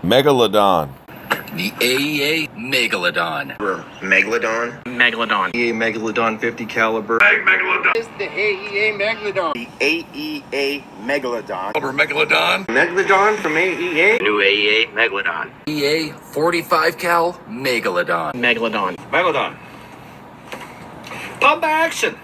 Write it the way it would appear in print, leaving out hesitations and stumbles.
Megalodon. The Aea Megaladon. Megalodon. Megalodon. Aea Megalodon 50 caliber. Megalodon. Is the Aea Megalodon. The AEA Megalodon. Over Megalodon. Megalodon from AEA. New Aea Megalodon. EA 45 cal Megalodon. Megalodon. Megalodon. Pump action!